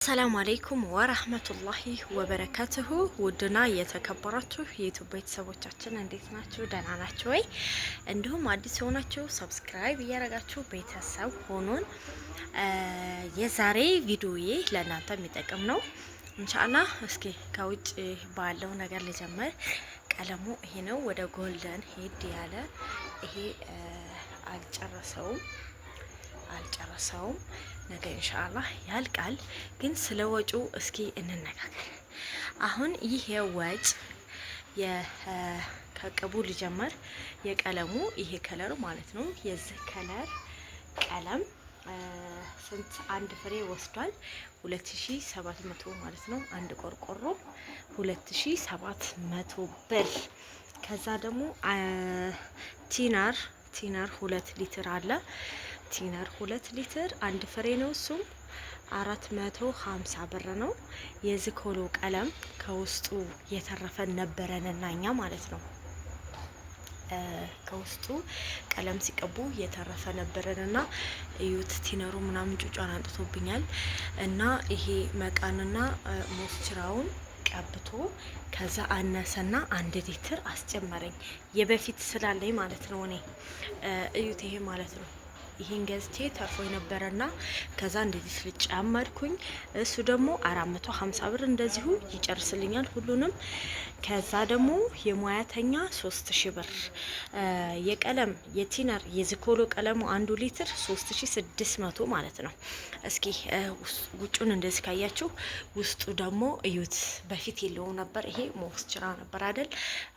ሰላም አለይኩም ወራህመቱላሂ ወበረካቱሁ። ውድና የተከበራችሁ የዩቲዩብ ቤተሰቦቻችን እንዴት ናችሁ? ደህና ናችሁ ወይ? እንዲሁም አዲስ የሆናችሁ ሰብስክራይብ እያደረጋችሁ ቤተሰብ ሆኑን። የዛሬ ቪዲዮዬ ለእናንተ የሚጠቅም ነው ኢንሻአላህ። እስኪ ከውጭ ባለው ነገር ልጀምር። ቀለሙ ይሄ ነው። ወደ ጎልደን ሄድ ያለ ይሄ አልጨረሰውም ነገ ኢንሻአላህ ያልቃል። ግን ስለ ወጩ እስኪ እንነጋገር። አሁን ይሄ ወጭ ከቅቡ ልጀመር። የቀለሙ ይሄ ከለር ማለት ነው። የዚህ ከለር ቀለም ስንት አንድ ፍሬ ወስዷል? 2700 ማለት ነው። አንድ ቆርቆሮ 2700 ብር። ከዛ ደግሞ ቲነር 2 ሊትር አለ። ቲነር 2 ሊትር አንድ ፍሬ ነው። እሱም 450 ብር ነው። የዝኮሎ ቀለም ከውስጡ የተረፈን ነበረንና እኛ ማለት ነው ከውስጡ ቀለም ሲቀቡ የተረፈ ነበረንና እዩት። ቲነሩ ምናምን ጩጫን አንጥቶብኛል እና ይሄ መቃንና ሞስችራውን ቀብቶ ከዛ አነሰና 1 ሊትር አስጨመረኝ። የበፊት ስላለኝ ማለት ነው። እኔ እዩት ይሄ ማለት ነው። ይሄን ገዝቼ ተርፎ የነበረና ከዛ እንደዚህ ልጨመርኩኝ። እሱ ደግሞ 450 ብር እንደዚሁ ይጨርስልኛል ሁሉንም። ከዛ ደግሞ የሙያተኛ 3000 ብር። የቀለም የቲነር የዝኮሎ ቀለሙ 1 ሊትር 3600 ማለት ነው። እስኪ ውጩን እንደዚህ ካያችሁ ውስጡ ደግሞ እዩት። በፊት የለውም ነበር። ይሄ ሞስችራ ነበር አይደል?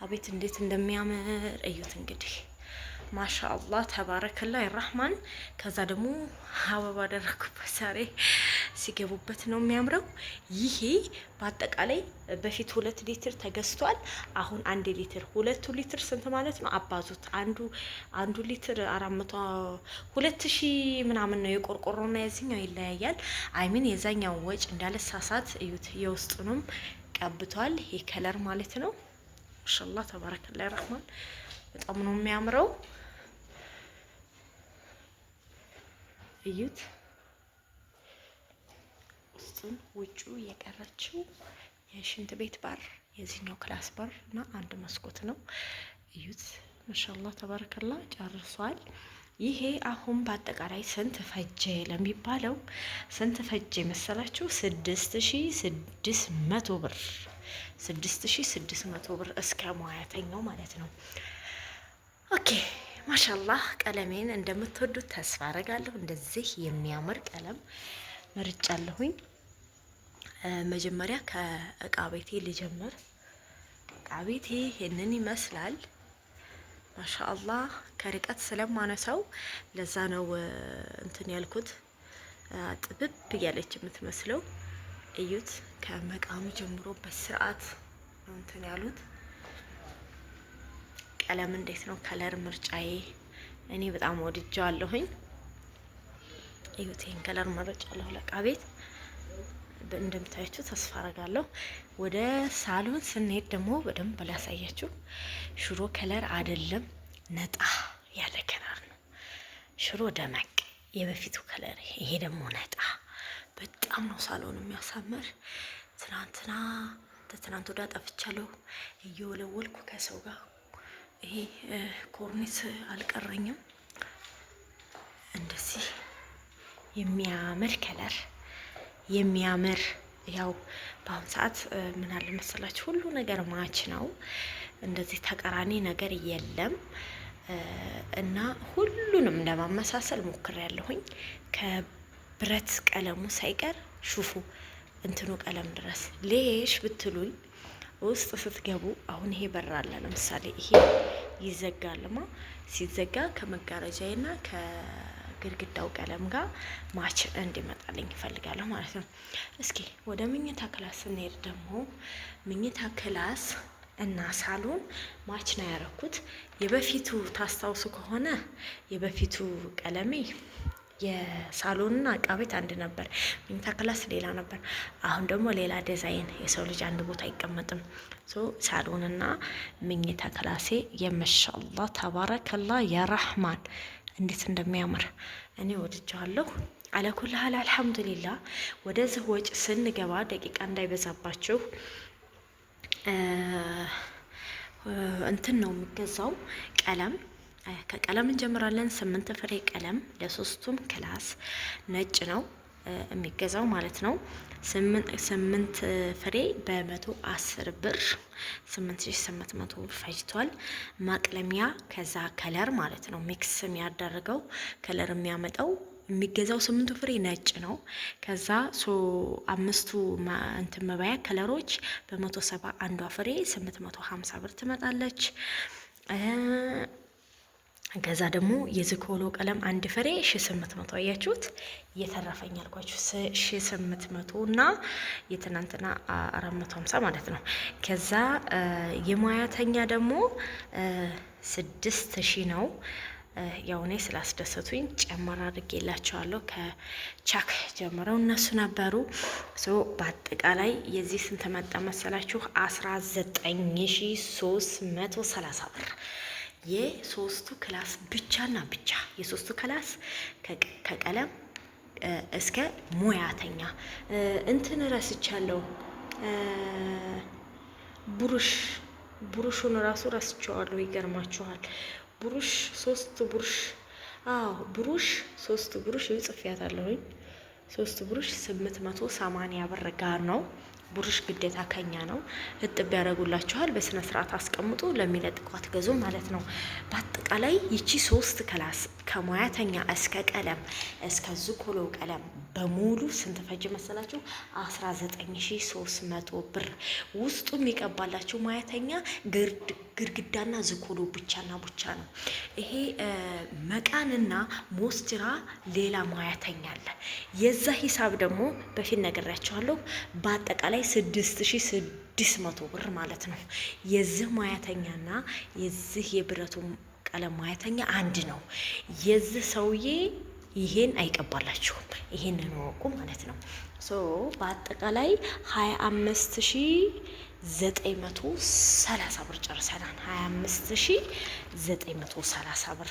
አቤት እንዴት እንደሚያምር እዩት እንግዲህ ማሻአላህ ተባረከላ ይራህማን። ከዛ ደግሞ አበባ አደረኩበት። ዛሬ ሲገቡበት ነው የሚያምረው። ይሄ በአጠቃላይ በፊት 2 ሊትር ተገዝቷል። አሁን 1 ሊትር 2 ሊትር ስንት ማለት ነው? አባዙት። አንዱ ሊትር 400 2000 ምናምን ነው። የቆርቆሮና የዚህኛው ይለያያል። አይሚን የዛኛው ወጭ እንዳለ ሳሳት እዩት። የውስጡንም ቀብቷል። ይሄ ከለር ማለት ነው። ማሻአላህ ተባረከላ ይራህማን። በጣም ነው የሚያምረው። እዩት ውስጡን ውጩ የቀረችው የሽንት ቤት በር የዚህኛው ክላስ በር እና አንድ መስኮት ነው። እዩት ማሻአላህ ተባረከላ ጨርሷል። ይሄ አሁን በአጠቃላይ ስንት ፈጀ ለሚባለው ስንት ፈጀ መሰላችሁ? 6600 ብር 6600 ብር እስከ ሙያተኛው ማለት ነው። ኦኬ ማሻአላህ ቀለሜን እንደምትወዱት ተስፋ አረጋለሁ። እንደዚህ የሚያምር ቀለም መርጫለሁኝ። መጀመሪያ ከእቃ ቤቴ ልጀምር። እቃ ቤቴ ይሄንን ይመስላል። ማሻአላህ ከርቀት ስለማነሳው ለዛ ነው እንትን ያልኩት። ጥብብ እያለች የምትመስለው እዩት። ከመቃሙ ጀምሮ በስርዓት እንትን ያሉት ቀለም እንዴት ነው? ከለር ምርጫዬ እኔ በጣም ወድጃለሁኝ። እዩት ይሄን ከለር መርጫለሁ ለእቃ ቤት እንደምታዩት ተስፋ አረጋለሁ። ወደ ሳሎን ስንሄድ ደግሞ በደንብ ላሳያችሁ። ሽሮ ከለር አይደለም ነጣ ያለ ከለር ነው። ሽሮ ደመቅ የበፊቱ ከለር፣ ይሄ ደግሞ ነጣ። በጣም ነው ሳሎን የሚያሳምር። ትናንት ወዳ ጠፍቻለሁ እየወለወልኩ ከሰው ጋር። ይሄ ኮርኒስ አልቀረኝም። እንደዚህ የሚያምር ከለር የሚያምር ያው በአሁን ሰዓት ምን አለ መሰላችሁ ሁሉ ነገር ማች ነው። እንደዚህ ተቀራኒ ነገር የለም እና ሁሉንም ለማመሳሰል ሞክሬያለሁኝ ከብረት ቀለሙ ሳይቀር ሹፉ እንትኑ ቀለም ድረስ ሌሽ ብትሉኝ ውስጥ ስትገቡ አሁን ይሄ በር አለ ለምሳሌ ይሄ ይዘጋልማ። ሲዘጋ ከመጋረጃዬና ከግድግዳው ቀለም ጋር ማች እንዲመጣልኝ እፈልጋለሁ ማለት ነው። እስኪ ወደ ምኝታ ክላስ ስንሄድ ደግሞ ምኝታ ክላስ እና ሳሎን ማች ነው ያረኩት። የበፊቱ ታስታውሱ ከሆነ የበፊቱ ቀለሜ የሳሎንና እቃ ቤት አንድ ነበር፣ ምኝታ ክላስ ሌላ ነበር። አሁን ደግሞ ሌላ ዲዛይን። የሰው ልጅ አንድ ቦታ አይቀመጥም። ሳሎንና ምኝታ ክላሴ የማሻአላህ ተባረከላ የራህማን እንዴት እንደሚያምር እኔ ወድጃለሁ። አለኩልሃል አልሐምዱሊላህ። ወደዚህ ወጭ ስንገባ ደቂቃ እንዳይበዛባችሁ እንትን ነው የሚገዛው ቀለም። ከቀለም እንጀምራለን። 8 ፍሬ ቀለም ለሶስቱም ክላስ ነጭ ነው የሚገዛው ማለት ነው። 8 ፍሬ በ110 ብር 8800 ብር ፈጅቷል። ማቅለሚያ ከዛ ከለር ማለት ነው ሚክስ የሚያደርገው ከለር የሚያመጣው የሚገዛው 8 ፍሬ ነጭ ነው። ከዛ አምስቱ እንትን መባያ ከለሮች በ170 አንዷ ፍሬ 850 ብር ትመጣለች። ከዛ ደግሞ የዝኮሎ ቀለም አንድ ፍሬ 1800 አያችሁት፣ እየተረፈኝ አልኳችሁ 1800 እና የትናንትና 450 ማለት ነው። ከዛ የሙያተኛ ደግሞ 6000 ነው። ያው እኔ ስላስደሰቱኝ ጨመር አድርጌላቸዋለሁ። ከቻክ ጀምረው እነሱ ነበሩ። በአጠቃላይ የዚህ ስንት መጣ መሰላችሁ? 19330 ብር የሶስቱ ክላስ ብቻና ብቻ የሶስቱ ክላስ ከቀለም እስከ ሙያተኛ። እንትን ረስቻለሁ፣ ብሩሹን ራሱ ረስቸዋለሁ። ይገርማችኋል። ብሩሽ 3 ብሩሽ ብሩሽ 3 ብሩሽ ጽፌያታለሁኝ። 3 ብሩሽ 880 ብር ጋር ነው። ብሩሽ ግዴታ ከኛ ነው። እጥብ ያደርጉላችኋል። በስነ ስርዓት አስቀምጡ። ለሚለጥቋት ገዙ ማለት ነው። በአጠቃላይ ይቺ 3 ክላስ ከሙያተኛ እስከ ቀለም እስከ ዝኮሎ ቀለም በሙሉ ስንት ፈጅ መሰላችሁ? 19300 ብር። ውስጡ የሚቀባላችሁ ሙያተኛ ግርግዳና ዝኮሎ ብቻና ብቻ ነው። ይሄ መቃንና ሞስጅራ ሌላ ሙያተኛ አለ። የዛ ሂሳብ ደግሞ በፊት ነግሬያችኋለሁ። በአጠቃላይ 6600 ብር ማለት ነው። የዚህ ሙያተኛና የዚህ የብረቱ ቀለም ሙያተኛ አንድ ነው። የዚህ ሰውዬ ይሄን አይቀባላችሁም። ይሄንን ወቁ ማለት ነው። በአጠቃላይ 25930 ብር ጨርሰናል። 25930 ብር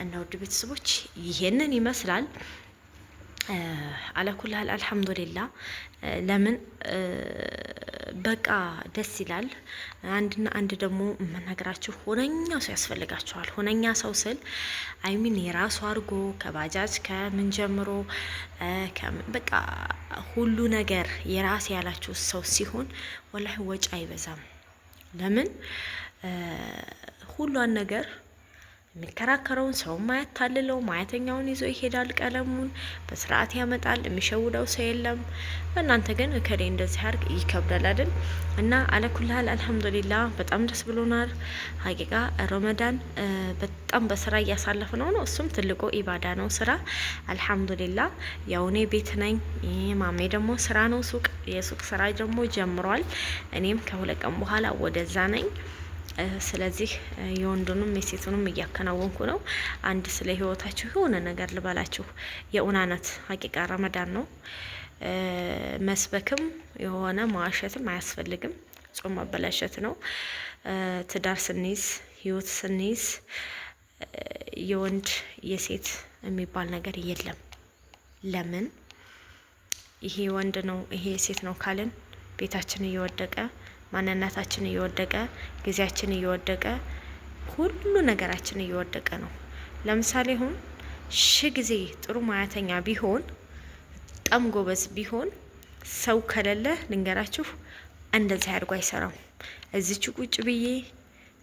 እና ውድ ቤተሰቦች ይሄንን ይመስላል። አለኩላል አልሐምዱሊላህ። ለምን በቃ ደስ ይላል። አንድና አንድ ደግሞ መናገራችሁ ሆነኛ ሰው ያስፈልጋችኋል። ሆነኛ ሰው ስል አይሚን የራሱ አድርጎ ከባጃጅ ከምን ጀምሮ በቃ ሁሉ ነገር የራሴ ያላችሁ ሰው ሲሆን ወላሂ ወጪ አይበዛም። ለምን ሁሏን ነገር የሚከራከረውን ሰው ማያታልለው ሙያተኛውን ይዞ ይሄዳል። ቀለሙን በስርዓት ያመጣል። የሚሸውደው ሰው የለም። እናንተ ግን እከሌ እንደዚህ አድርግ ይከብዳል አይደል? እና አለኩልሃል አልሐምዱሊላህ በጣም ደስ ብሎናል። ሀቂቃ ረመዳን በጣም በስራ እያሳለፍ ነው። እሱም ትልቁ ኢባዳ ነው ስራ። አልሐምዱሊላህ ያው እኔ ቤት ነኝ። ማሜ ደግሞ ስራ ነው ሱቅ፣ የሱቅ ስራ ደግሞ ጀምሯል። እኔም ከ2 ቀን በኋላ ወደዛ ነኝ። ስለዚህ የወንዱንም የሴቱንም እያከናወንኩ ነው። አንድ ስለ ህይወታችሁ የሆነ ነገር ልበላችሁ። የኡናነት ሀቂቃ ረመዳን ነው። መስበክም የሆነ መዋሸትም አያስፈልግም። ጾም ማበላሸት ነው። ትዳር ስንይዝ ህይወት ስንይዝ የወንድ የሴት የሚባል ነገር የለም። ለምን ይሄ ወንድ ነው ይሄ ሴት ነው ካልን ቤታችን እየወደቀ ማንነታችን እየወደቀ ጊዜያችን እየወደቀ ሁሉ ነገራችን እየወደቀ ነው። ለምሳሌ አሁን ጊዜ ጥሩ ሙያተኛ ቢሆን በጣም ጎበዝ ቢሆን ሰው ከሌለ ልንገራችሁ እንደዚህ አድርጎ አይሰራም። እዚች ቁጭ ብዬ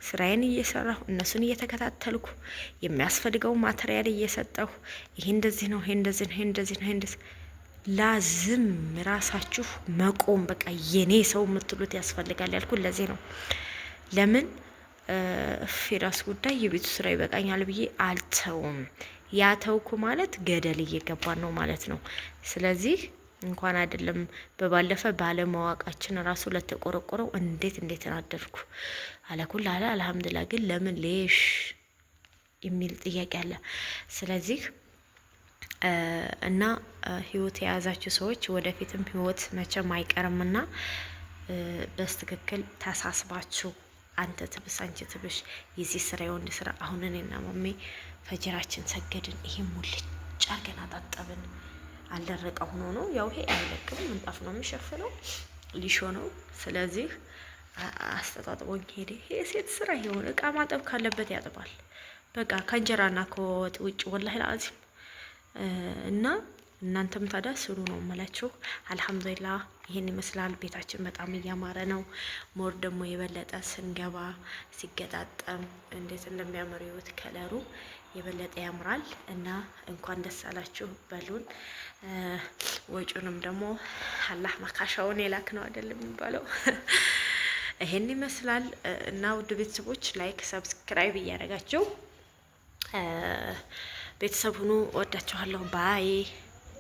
ስራዬን እየሰራሁ እነሱን እየተከታተልኩ የሚያስፈልገው ማቴሪያል እየሰጠሁ ይሄ እንደዚህ ነው፣ ይሄ እንደዚህ ነው፣ ይሄ እንደዚህ ነው፣ ይሄ እንደዚህ ላዝም ራሳችሁ መቆም በቃ የኔ ሰው የምትሉት ያስፈልጋል ያልኩት ለዚህ ነው። ለምን ፊራስ ጉዳይ የቤቱ ስራ ይበቃኛል ብዬ አልተውም። ያተውኩ ማለት ገደል እየገባን ነው ማለት ነው። ስለዚህ እንኳን አይደለም በባለፈ ባለማወቃችን ራሱ ለተቆረቆረው እንዴት እናደርኩ አለኩል አለ አልሐምዱሊላህ። ግን ለምን ሌሽ የሚል ጥያቄ አለ። ስለዚህ እና ህይወት የያዛችሁ ሰዎች ወደፊትም ህይወት መቼም አይቀርምና በስትክክል ተሳስባችሁ አንተ ትብስ አንቺ ትብሽ የዚህ ስራ የወንድ ስራ። አሁን እኔና ማሜ ፈጅራችን ሰገድን። ይሄ ሙልጭ አድርገን አጣጠብን። አልደረቀ ሆኖ ነው ያው ይሄ አይለቅም፣ ምንጣፍ ነው የሚሸፍነው፣ ሊሾ ነው። ስለዚህ አስተጣጥቦኝ ሄደ። ይሄ ሴት ስራ የሆነ እቃ ማጠብ ካለበት ያጥባል። በቃ ከእንጀራና ከወጥ ውጭ ወላሂ ላዚም እና እናንተም ታዲያ ስሩ ነው የምላችሁ። አልሐምዱሊላህ ይሄን ይመስላል። ቤታችን በጣም እያማረ ነው። ሞር ደግሞ የበለጠ ስንገባ ሲገጣጠም እንዴት እንደሚያምር ይወት ከለሩ የበለጠ ያምራል እና እንኳን ደስ አላችሁ በሉን። ወጪውንም ደግሞ አላህ መካሻውን የላክ ነው አይደለም የሚባለው። ይሄን ይመስላል እና ውድ ቤተሰቦች ላይክ ሰብስክራይብ እያደረጋችሁ ቤተሰብ ሁኑ። ወዳችኋለሁ። ባይ